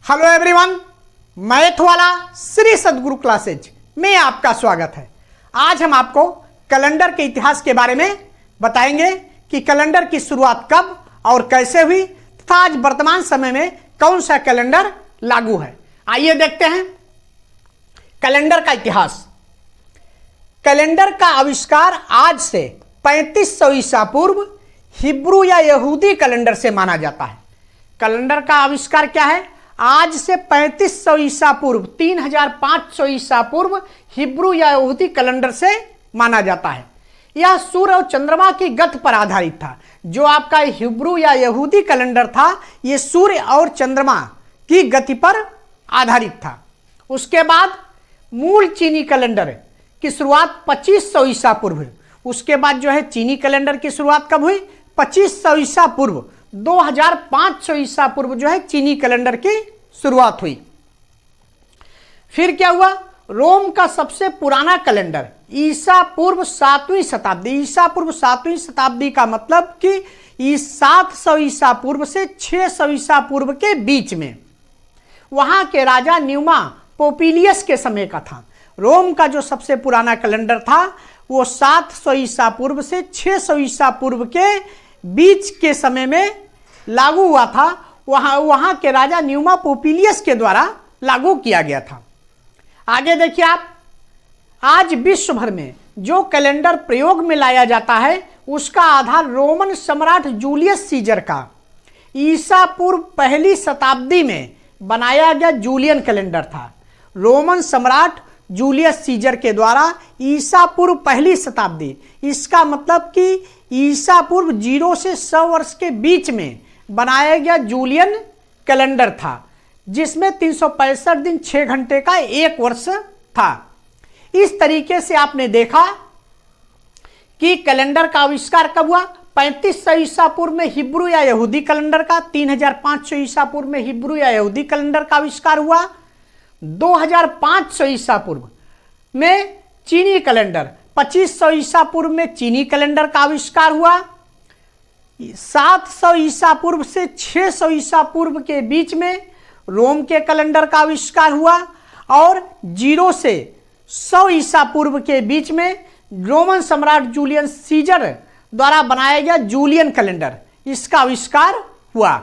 Hello everyone, math वाला श्री सद्गुरु classes में आपका स्वागत है। आज हम आपको कैलेंडर के इतिहास के बारे में बताएंगे कि कैलेंडर की शुरुआत कब और कैसे हुई तथा आज वर्तमान समय में कौन सा कैलेंडर लागू है। आइए देखते हैं कैलेंडर का इतिहास। कैलेंडर का आविष्कार आज से 3500 ईसा पूर्व हिब्रू या यहूदी कैलेंडर से माना जाता है। कैलेंडर का आविष्कार क्या है? आज से 3500 ईसा पूर्व 3500 ईसा पूर्व हिब्रू या यहूदी कैलेंडर से माना जाता है। यह सूर्य और चंद्रमा की गति पर आधारित था। जो आपका हिब्रू या यहूदी कैलेंडर था यह सूर्य और चंद्रमा की गति पर आधारित था। उसके बाद मूल चीनी कैलेंडर की शुरुआत 2500 ईसा पूर्व हुई। उसके बाद जो है चीनी कैलेंडर की शुरुआत कब हुई? 2500 ईसा पूर्व 2500 ईसा पूर्व जो है चीनी कैलेंडर की शुरुआत हुई। फिर क्या हुआ? रोम का सबसे पुराना कैलेंडर ईसा पूर्व 7वीं शताब्दी। ईसा पूर्व 7वीं शताब्दी का मतलब कि 700 ईसा पूर्व से 600 ईसा पूर्व के बीच में वहां के राजा न्यूमा पोपिलियस के समय का था। रोम का जो सबसे पुराना कैलेंडर था वो 700 ईसा पूर्व से 600 ईसा पूर्व के बीच के समय में लागू हुआ था। वहां के राजा न्यूमा पोपिलियस के द्वारा लागू किया गया था। आगे देखिए आप, आज विश्व भर में जो कैलेंडर प्रयोग में लाया जाता है उसका आधार रोमन सम्राट जूलियस सीजर का ईसा पूर्व पहली शताब्दी में बनाया गया जूलियन कैलेंडर था। रोमन सम्राट जूलियस सीजर के द्वारा ईसा पूर्व पहली शताब्दी, इसका मतलब कि ईसा पूर्व 0 से 100 वर्ष के बीच में बनाया गया जूलियन कैलेंडर था, जिसमें 365 दिन 6 घंटे का एक वर्ष था। इस तरीके से आपने देखा कि कैलेंडर का आविष्कार कब हुआ? 3500 ईसा पूर्व में हिब्रू या यहूदी कैलेंडर का, 3500 ईसा पूर्व में हिब्रू या यहूदी कैलेंडर का आविष्कार हुआ। 2500 ईसा पूर्व में चीनी कैलेंडर, 2500 ईसा पूर्व में चीनी कैलेंडर का आविष्कार हुआ। 700 ईसा पूर्व से 600 ईसा पूर्व के बीच में रोम के कैलेंडर का आविष्कार हुआ और 0 से 100 ईसा पूर्व के बीच में रोमन सम्राट जूलियस सीजर द्वारा बनाया गया जूलियन कैलेंडर, इसका आविष्कार हुआ।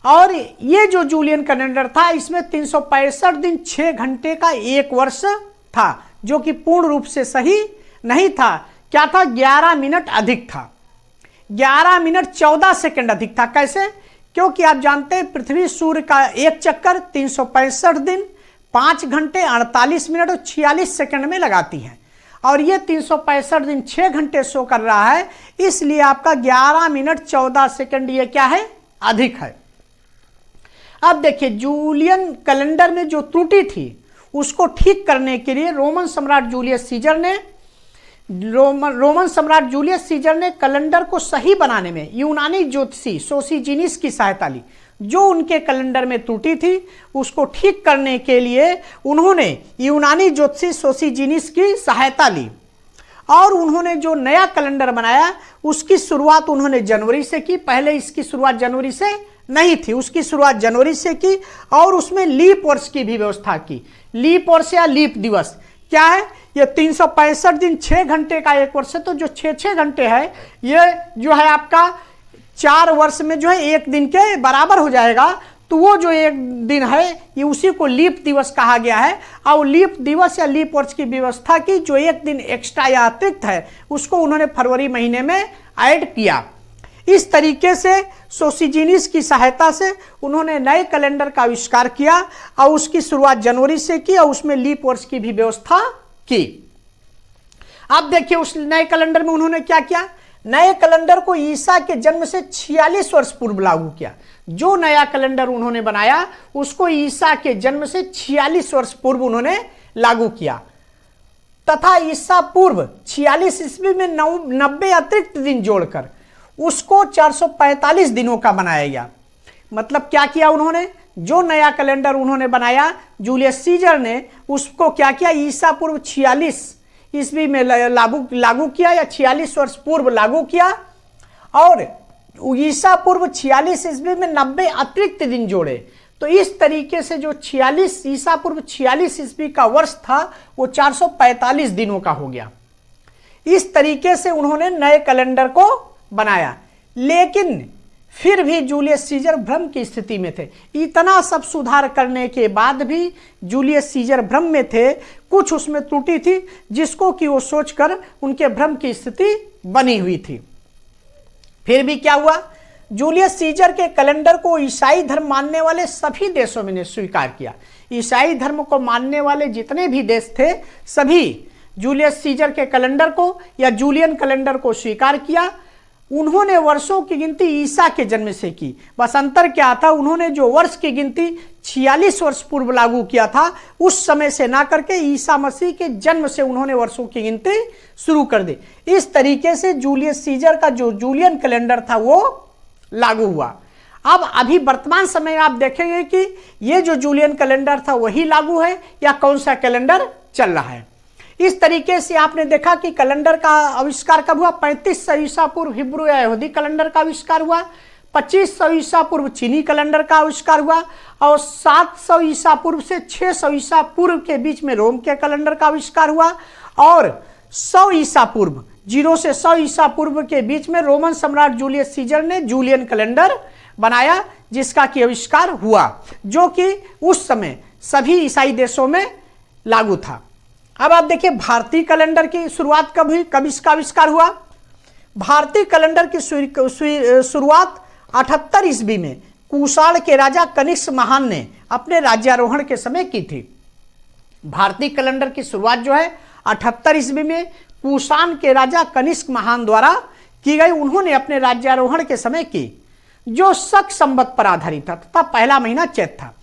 और ये जो जूलियन कैलेंडर था इसमें 365 दिन 6 घंटे का एक वर्ष था, जो कि पूर्ण रूप से सही नहीं था। क्या था? 11 मिनट अधिक था, 11 मिनट 14 सेकंड अधिक था। कैसे? क्योंकि आप जानते हैं पृथ्वी सूर्य का एक चक्कर 365 दिन 5 घंटे 48 मिनट और 46 सेकंड में लगाती है और ये 365 दिन 6 घंटे शो कर रहा है, इसलिए आपका 11 मिनट 14 सेकंड ये क्या है? अधिक है। अब देखिए, जूलियन कैलेंडर में जो त्रुटि थी उसको ठीक करने के लिए रोमन सम्राट जूलियस सीजर ने कैलेंडर को सही बनाने में यूनानी ज्योतिषी सोसीजीनिस की सहायता ली। जो उनके कैलेंडर में त्रुटि थी उसको ठीक करने के लिए उन्होंने यूनानी ज्योतिषी सोसीजीनिस की सहायता ली और उन्होंने जो नया कैलेंडर बनाया उसकी शुरुआत उन्होंने जनवरी से की। पहले इसकी शुरुआत जनवरी से नहीं थी, उसकी शुरुआत जनवरी से की और उसमें लीप वर्ष की भी व्यवस्था की। लीप वर्ष या लीप दिवस क्या है? ये 365 दिन 6 घंटे का एक वर्ष है, तो जो 6 घंटे है ये जो है आपका 4 वर्ष में जो है एक दिन के बराबर हो जाएगा। तो वो जो एक दिन है ये उसी को लीप दिवस कहा गया है और लीप दिवस या लीप वर्ष की व्यवस्था की जो एक दिन एक्स्ट्रा या अतिरिक्त है उसको उन्होंने फरवरी महीने में ऐड किया। इस तरीके से सोसीजीनिस की सहायता से उन्होंने नए कैलेंडर का आविष्कार किया और उसकी शुरुआत जनवरी से की और उसमें लीप वर्ष की भी व्यवस्था की। अब देखिए उस नए कैलेंडर में उन्होंने क्या किया? नए कैलेंडर को ईसा के जन्म से 46 वर्ष पूर्व लागू किया। जो नया कैलेंडर उन्होंने बनाया उसको ईसा के जन्म से 46 वर्ष पूर्व उन्होंने लागू किया तथा ईसा पूर्व 46 ईस्वी में 90 अतिरिक्त दिन जोड़कर उसको 445 दिनों का बनाया गया। मतलब क्या किया उन्होंने? जो नया कैलेंडर उन्होंने बनाया जूलियस सीजर ने उसको क्या किया? ईसा पूर्व 46 ईस्वी में लागू किया या 46 वर्ष पूर्व लागू किया और ईसा पूर्व 46 ईस्वी में 90 अतिरिक्त दिन जोड़े तो इस तरीके से जो 46 ईसा पूर्व 46 ईस्वी का वर्ष था वो 445 दिनों का हो गया। इस तरीके से उन्होंने नए कैलेंडर को बनाया, लेकिन फिर भी जूलियस सीजर भ्रम की स्थिति में थे। इतना सब सुधार करने के बाद भी जूलियस सीजर भ्रम में थे, कुछ उसमें त्रुटि थी जिसको कि वो सोचकर उनके भ्रम की स्थिति बनी हुई थी। फिर भी क्या हुआ, जूलियस सीजर के कैलेंडर को ईसाई धर्म मानने वाले सभी देशों में ने स्वीकार किया। ईसाई धर्म को मानने वाले जितने भी देश थे सभी जूलियस सीजर के कैलेंडर को या जूलियन कैलेंडर को स्वीकार किया। उन्होंने वर्षों की गिनती ईसा के जन्म से की। बस अंतर क्या था, उन्होंने जो वर्ष की गिनती 46 वर्ष पूर्व लागू किया था उस समय से ना करके ईसा मसीह के जन्म से उन्होंने वर्षों की गिनती शुरू कर दी। इस तरीके से जूलियस सीजर का जो जूलियन कैलेंडर था वो लागू हुआ। अब अभी वर्तमान समय में आप देखेंगे कि ये जो जूलियन कैलेंडर था वही लागू है या कौन सा कैलेंडर चल रहा है। इस तरीके से आपने देखा कि कैलेंडर का आविष्कार कब हुआ, 3500 ईसा पूर्व हिब्रू या यहूदी कैलेंडर का आविष्कार हुआ, 2500 ईसा पूर्व चीनी कैलेंडर का आविष्कार हुआ और 700 ईसा पूर्व से 600 ईसा पूर्व के बीच में रोम के कैलेंडर का आविष्कार हुआ और 100 ईसा पूर्व 0 से 100 ईसा पूर्व के बीच में रोमन सम्राट जूलियस सीजर ने जूलियन कैलेंडर बनाया, जिसका कि आविष्कार हुआ, जो कि उस समय सभी ईसाई देशों में लागू था। अब आप देखिए भारतीय कैलेंडर की शुरुआत कब हुई, कब इसका आविष्कार हुआ। भारतीय कैलेंडर की शुरुआत 78 ईस्वी में कुषाण के राजा कनिष्क महान ने अपने राज्यारोहण के समय की थी। भारतीय कैलेंडर की शुरुआत जो है 78 ईस्वी में कुषाण के राजा कनिष्क महान द्वारा की गई। उन्होंने अपने राज्यारोहण के समय की, जो शक संवत पर आधारित था तथा पहला महीना चैत था।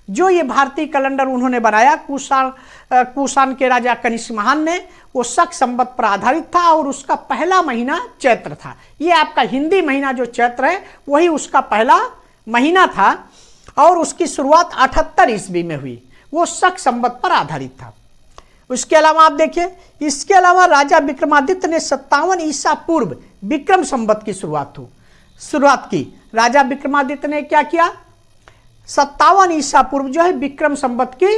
जो ये भारतीय कैलेंडर उन्होंने बनाया कुषाण के राजा कनिष्क महान ने, वो शक संवत पर आधारित था और उसका पहला महीना चैत्र था। ये आपका हिंदी महीना जो चैत्र है वही उसका पहला महीना था और उसकी शुरुआत 78 ईस्वी में हुई, वो शक संवत पर आधारित था। उसके अलावा आप देखिए, इसके अलावा राजा विक्रमादित्य ने 57 ईसा पूर्व विक्रम संवत की शुरुआत की। राजा विक्रमादित्य ने क्या किया, 57 ईसा पूर्व जो है विक्रम संवत की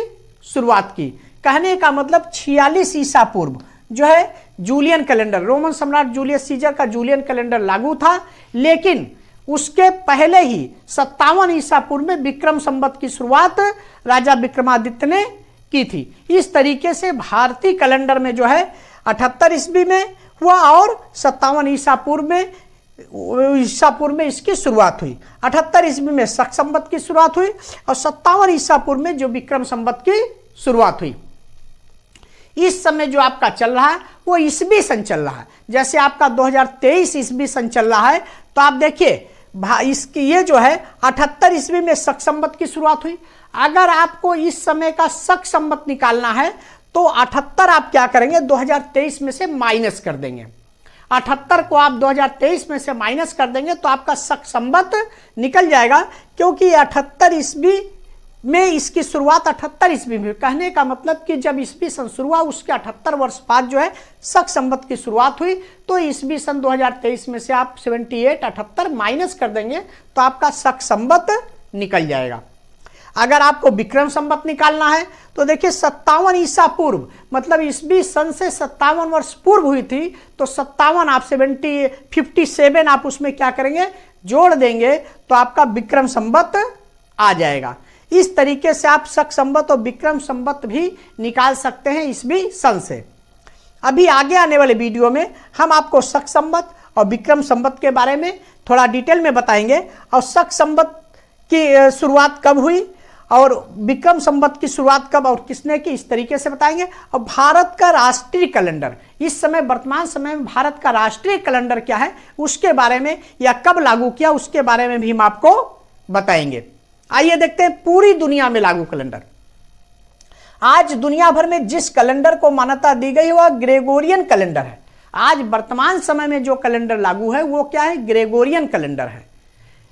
शुरुआत की। कहने का मतलब 46 ईसा पूर्व जो है जूलियन कैलेंडर, रोमन सम्राट जूलियस सीजर का जूलियन कैलेंडर लागू था, लेकिन उसके पहले ही 57 ईसा पूर्व में विक्रम संवत की शुरुआत राजा विक्रमादित्य ने की थी। इस तरीके से भारतीय कैलेंडर में जो है 78 ईस्वी में हुआ और 57 ईसा पूर्व में इसकी शुरुआत हुई। 78 ईस्वी में शक संवत की शुरुआत हुई और 57 ईसा पूर्व में जो विक्रम संवत की शुरुआत हुई। इस समय जो आपका चल रहा है वो ईस्वी सन चल रहा है। जैसे आपका 2023 ईस्वी सन चल रहा है, तो आप देखिए इसकी ये जो है 78 ईस्वी में शक संवत की शुरुआत हुई। अगर आपको इस समय का शक संवत निकालना है तो 78 आप क्या करेंगे, 2023 में से माइनस कर देंगे। 78 को आप 2023 में से माइनस कर देंगे तो आपका शक संवत निकल जाएगा, क्योंकि 78 ईस्वी में इसकी शुरुआत 78 ईस्वी में। कहने का मतलब कि जब ईस्वी सन शुरू हुआ उसके 78 वर्ष बाद जो है शक संवत की शुरुआत हुई, तो ईस्वी सन 2023 में से आप 78 माइनस कर देंगे तो आपका शक संवत निकल जाएगा। अगर आपको विक्रम संवत निकालना है तो देखिए 57 ईसा पूर्व मतलब ईस्वी सन से 57 वर्ष पूर्व हुई थी, तो 57 आप 57 आप उसमें क्या करेंगे, जोड़ देंगे तो आपका विक्रम संवत आ जाएगा। इस तरीके से आप शक संवत और विक्रम संवत भी निकाल सकते हैं ईस्वी सन से। अभी आगे आने वाले वीडियो में हम आपको शक संवत और विक्रम संवत के बारे में थोड़ा डिटेल में बताएंगे और शक संवत की शुरुआत कब हुई और विक्रम संवत की शुरुआत कब और किसने की, इस तरीके से बताएंगे। और भारत का राष्ट्रीय कैलेंडर, इस समय वर्तमान समय में भारत का राष्ट्रीय कैलेंडर क्या है उसके बारे में, या कब लागू किया उसके बारे में भी हम आपको बताएंगे। आइए देखते हैं पूरी दुनिया में लागू कैलेंडर। आज दुनिया भर में जिस कैलेंडर को मान्यता दी गई वह ग्रेगोरियन कैलेंडर है। आज वर्तमान समय में जो कैलेंडर लागू है वो क्या है, ग्रेगोरियन कैलेंडर है।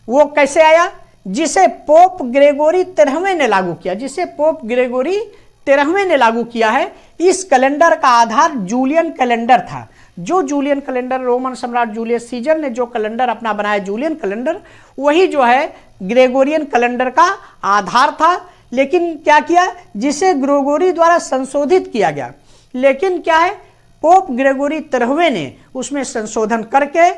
वो कैसे आया, जिसे पोप ग्रेगोरी 13वें ने लागू किया, जिसे पोप ग्रेगोरी 13वें ने लागू किया है। इस कैलेंडर का आधार जूलियन कैलेंडर था। जो जूलियन कैलेंडर रोमन सम्राट जूलियस सीजर ने जो कैलेंडर अपना बनाया जूलियन कैलेंडर, वही जो है ग्रेगोरियन कैलेंडर का आधार था। लेकिन क्या किया, जिसे ग्रेगोरी द्वारा संशोधित किया गया, लेकिन क्या है, पोप ग्रेगोरी 13वें ने उसमें संशोधन करके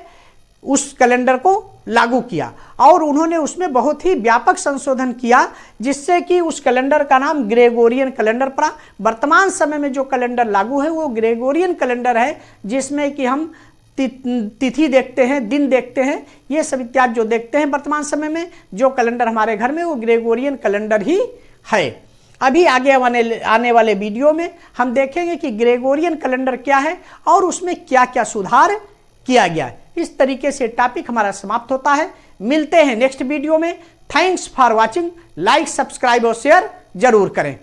उस कैलेंडर को लागू किया और उन्होंने उसमें बहुत ही व्यापक संशोधन किया, जिससे कि उस कैलेंडर का नाम ग्रेगोरियन कैलेंडर पड़ा। वर्तमान समय में जो कैलेंडर लागू है वो ग्रेगोरियन कैलेंडर है, जिसमें कि हम तिथि देखते हैं, दिन देखते हैं, ये सब इत्यादि जो देखते हैं वर्तमान समय में जो कैलेंडर हमारे घर में, वो ग्रेगोरियन कैलेंडर ही है। अभी आगे आने वाले वीडियो में हम देखेंगे कि ग्रेगोरियन कैलेंडर क्या है और उसमें क्या क्या सुधार किया गया है। इस तरीके से टॉपिक हमारा समाप्त होता है। मिलते हैं नेक्स्ट वीडियो में। Thanks for watching. Like, subscribe और शेयर जरूर करें।